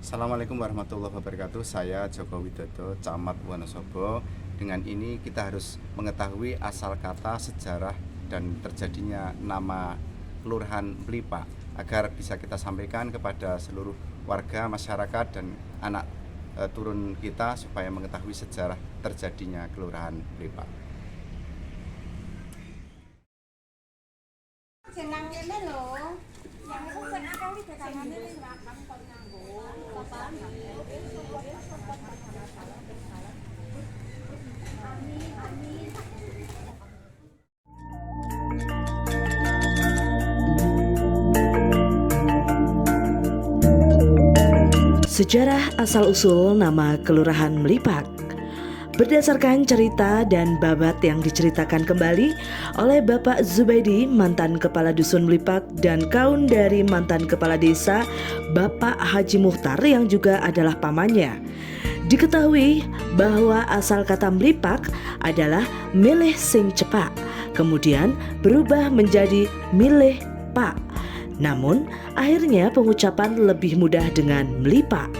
Assalamualaikum warahmatullahi wabarakatuh. Saya Joko Widodo, Camat Wonosobo. Dengan ini kita harus mengetahui asal kata, sejarah, dan terjadinya nama Kelurahan Melipak agar bisa kita sampaikan kepada seluruh warga, masyarakat, dan anak turun kita supaya mengetahui sejarah terjadinya Kelurahan Melipak. Senang ini loh. Yang itu senang kali tekanannya ini makan kau nyanggo. Kapan? Amin, amin. Sejarah asal-usul nama Kelurahan Melipak berdasarkan cerita dan babat yang diceritakan kembali oleh Bapak Zubaidi, mantan Kepala Dusun Melipak, dan kaun dari mantan Kepala Desa Bapak Haji Muhtar yang juga adalah pamannya. Diketahui bahwa asal kata Melipak adalah milih sing cepak, kemudian berubah menjadi milih pak. Namun, akhirnya pengucapan lebih mudah dengan Melipak.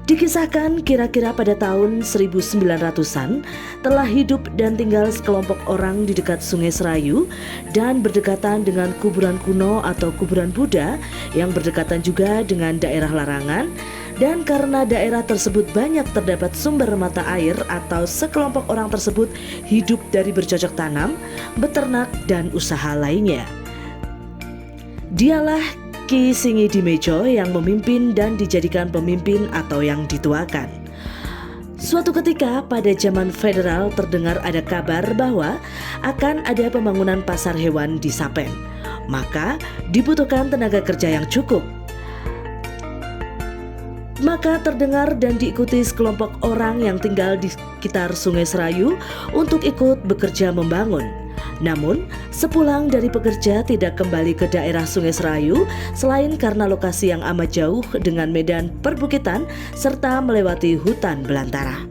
Dikisahkan kira-kira pada tahun 1900-an telah hidup dan tinggal sekelompok orang di dekat Sungai Serayu dan berdekatan dengan kuburan kuno atau kuburan Buddha yang berdekatan juga dengan daerah larangan. Dan karena daerah tersebut banyak terdapat sumber mata air atau sekelompok orang tersebut hidup dari bercocok tanam, beternak, dan usaha lainnya. Dialah Ki Singidimedjo yang memimpin dan dijadikan pemimpin atau yang dituakan. Suatu ketika pada zaman federal terdengar ada kabar bahwa akan ada pembangunan pasar hewan di Sapen. Maka dibutuhkan tenaga kerja yang cukup. Maka terdengar dan diikuti sekelompok orang yang tinggal di sekitar Sungai Serayu untuk ikut bekerja membangun. Namun, sepulang dari pekerja tidak kembali ke daerah Sungai Serayu selain karena lokasi yang amat jauh dengan medan perbukitan serta melewati hutan belantara.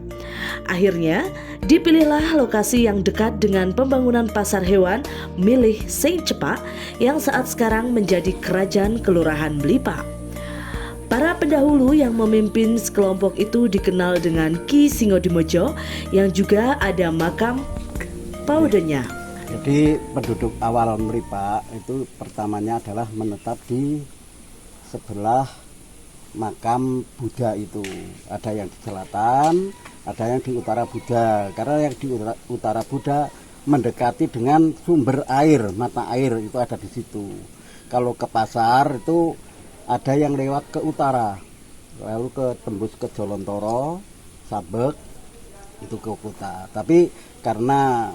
Akhirnya, dipilihlah lokasi yang dekat dengan pembangunan pasar hewan milik Sing Cepak yang saat sekarang menjadi kerajaan Kelurahan Melipak. Para pendahulu yang memimpin sekelompok itu dikenal dengan Ki Singidimedjo yang juga ada makam paudenya. Jadi penduduk awal Melipak itu pertamanya adalah menetap di sebelah makam Buddha itu. Ada yang di selatan, ada yang di utara Buddha. Karena yang di utara Buddha mendekati dengan sumber air, mata air itu ada di situ. Kalau ke pasar itu ada yang lewat ke utara, lalu ke tembus ke Jolontoro, Sabek, itu ke kota. Tapi karena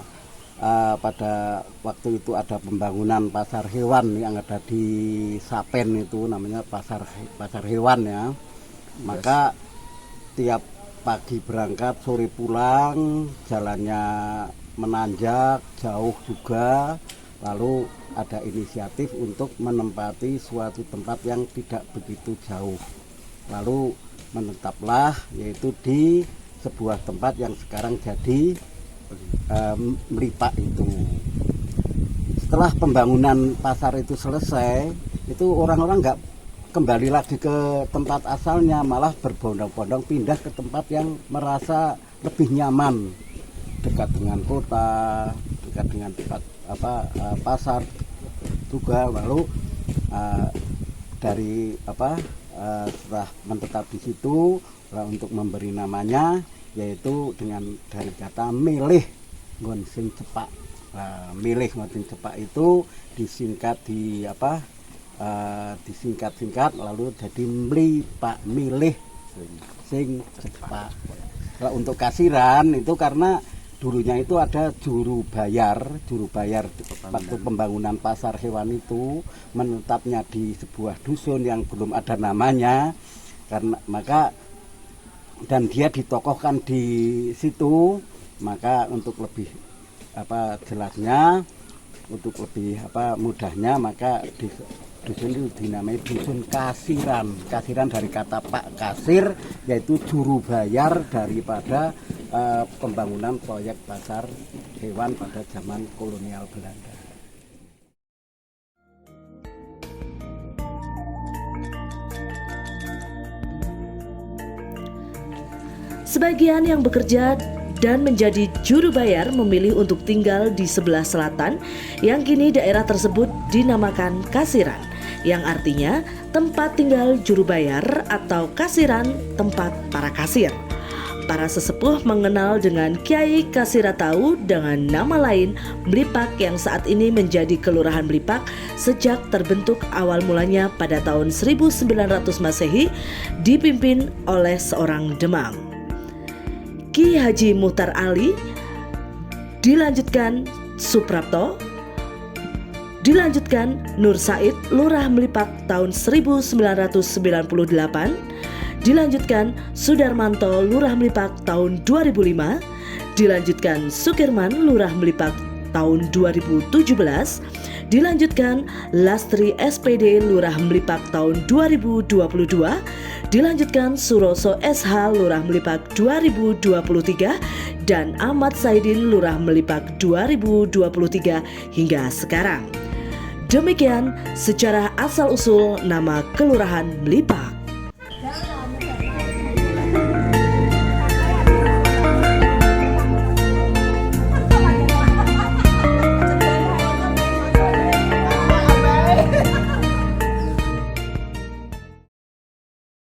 pada waktu itu ada pembangunan pasar hewan yang ada di Sapen itu namanya pasar hewan ya, maka tiap pagi berangkat sore pulang, jalannya menanjak jauh juga, lalu ada inisiatif untuk menempati suatu tempat yang tidak begitu jauh, lalu menetaplah yaitu di sebuah tempat yang sekarang jadi Melipak itu. Setelah pembangunan pasar itu selesai, itu orang-orang nggak kembali lagi ke tempat asalnya, malah berbondong-bondong pindah ke tempat yang merasa lebih nyaman, dekat dengan kota, dekat dengan tempat pasar juga. Lalu setelah menetap di situ, untuk memberi namanya yaitu dari kata milih nggon sing cepak. Milih nggon sing cepak itu disingkat disingkat lalu jadi Melipak, milih sing cepak. Nah, untuk kasiran itu karena dulunya itu ada juru bayar waktu pembangunan pasar hewan itu menetapnya di sebuah dusun yang belum ada namanya, karena maka dan dia ditokohkan di situ, maka untuk lebih jelasnya, untuk lebih mudahnya, maka di dusun itu dinamai dusun kasiran. Kasiran dari kata Pak Kasir, yaitu juru bayar daripada pembangunan proyek pasar hewan pada zaman kolonial Belanda. Sebagian yang bekerja dan menjadi juru bayar memilih untuk tinggal di sebelah selatan yang kini daerah tersebut dinamakan Kasiran, yang artinya tempat tinggal juru bayar atau kasiran, tempat para kasir. Para sesepuh mengenal dengan Kiai Kasiratau dengan nama lain Melipak yang saat ini menjadi Kelurahan Melipak sejak terbentuk awal mulanya pada tahun 1900 Masehi dipimpin oleh seorang demang, Ki Haji Muhtar Ali, dilanjutkan Suprapto, dilanjutkan Nur Said Lurah Melipak tahun 1998, dilanjutkan Sudarmanto Lurah Melipak tahun 2005, dilanjutkan Sukirman Lurah Melipak tahun 2017, dilanjutkan Lastri SPD Lurah Melipak tahun 2022, dilanjutkan Suroso SH Lurah Melipak 2023, dan Ahmad Saidin Lurah Melipak 2023 hingga sekarang. Demikian sejarah asal-usul nama Kelurahan Melipak.